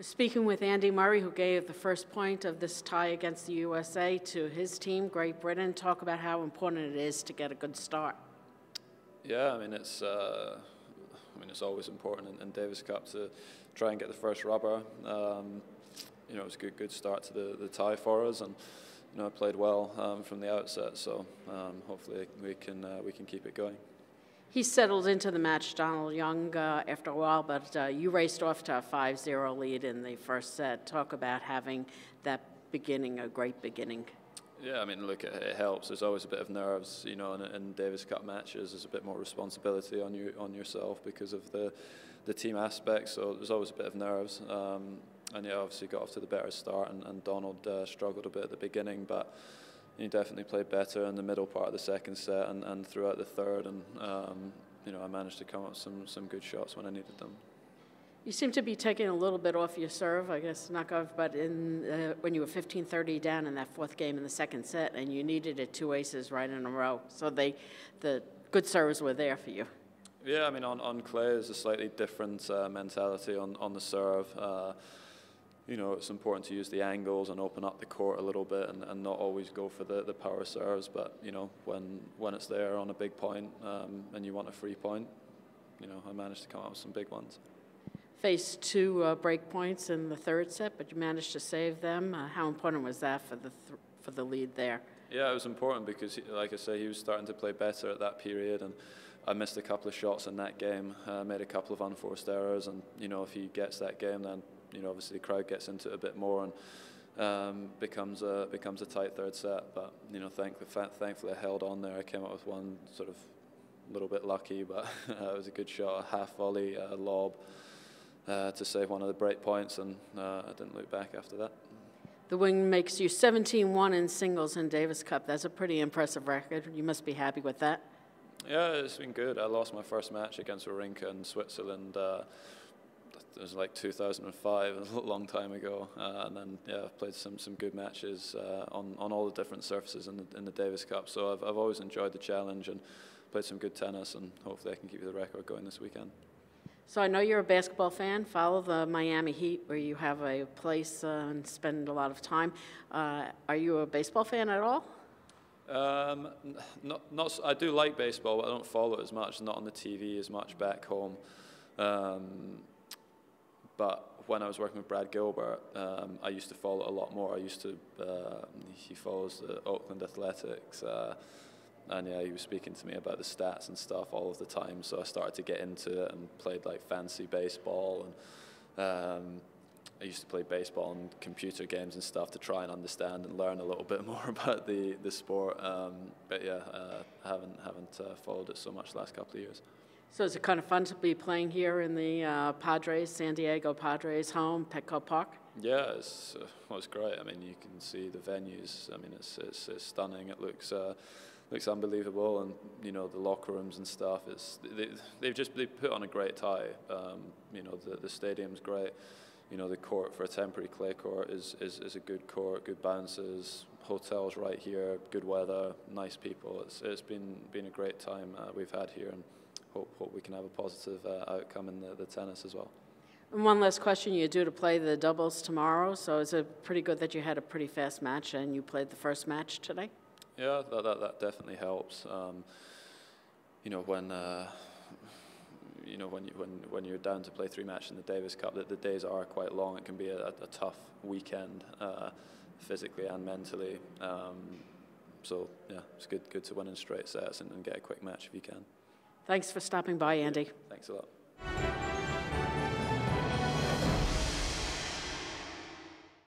Speaking with Andy Murray, who gave the first point of this tie against the USA to his team, Great Britain, talk about how important it is to get a good start. Yeah, I mean it's always important in Davis Cup to try and get the first rubber. You know, it was a good start to the tie for us, and you know, I played well from the outset. So hopefully we can keep it going. He settled into the match, Donald Young, after a while, but you raced off to a 5-0 lead in the first set. Talk about having that beginning, a great beginning. Yeah, I mean, look, it helps. There's always a bit of nerves, you know, in Davis Cup matches. There's a bit more responsibility on yourself because of the team aspect. So there's always a bit of nerves. And yeah, obviously got off to the better start, and Donald struggled a bit at the beginning, but he definitely played better in the middle part of the second set and throughout the third, and you know, I managed to come up with some good shots when I needed them. You seem to be taking a little bit off your serve, I guess, not off, but when you were 15-30 down in that fourth game in the second set, and you needed it 2 aces right in a row, so the good serves were there for you. Yeah, I mean, on clay, there's a slightly different mentality on the serve. You know, it's important to use the angles and open up the court a little bit, and not always go for the power serves. But you know, when it's there on a big point and you want a free point, you know, I managed to come up with some big ones. Faced 2 break points in the third set, but you managed to save them. How important was that for the lead there? Yeah, it was important because, like I say, he was starting to play better at that period, and I missed a couple of shots in that game, made a couple of unforced errors, and you know, if he gets that game, then you know, obviously the crowd gets into it a bit more and becomes a tight third set. But you know, thankfully I held on there. I came up with one sort of a little bit lucky, but it was a good shot, a half volley lob to save one of the break points, and I didn't look back after that. The win makes you 17-1 in singles in Davis Cup. That's a pretty impressive record. You must be happy with that. Yeah, it's been good. I lost my first match against Wawrinka in Switzerland. It was like 2005, a long time ago, and then yeah, I've played some good matches on all the different surfaces in the Davis Cup. So I've always enjoyed the challenge and played some good tennis, and hopefully I can keep the record going this weekend. So I know you're a basketball fan. Follow the Miami Heat, where you have a place and spend a lot of time. Are you a baseball fan at all? Not. I do like baseball, but I don't follow it as much. Not on the TV as much back home. But when I was working with Brad Gilbert, I used to follow it a lot more. He follows the Oakland Athletics, and yeah, he was speaking to me about the stats and stuff all of the time. So I started to get into it and played like fancy baseball, and I used to play baseball and computer games and stuff to try and understand and learn a little bit more about the sport. But yeah, I haven't followed it so much the last couple of years. So is it kind of fun to be playing here in the San Diego Padres home, Petco Park? Yeah, it's great. I mean, you can see the venues. I mean, it's stunning. It looks unbelievable, and you know, the locker rooms and stuff. They've put on a great tie. You know, the stadium's great. You know, the court, for a temporary clay court, is a good court, good bounces, hotels right here, good weather, nice people. It's been a great time we've had here, and hope we can have a positive outcome in the tennis as well. And one last question, you're due to play the doubles tomorrow, so is it pretty good that you had a pretty fast match and you played the first match today? Yeah, that definitely helps. You know, when you're down to play 3 matches in the Davis Cup, the days are quite long. It can be a tough weekend, physically and mentally. So yeah, it's good to win in straight sets and get a quick match if you can. Thanks for stopping by, Andy. Thanks a lot.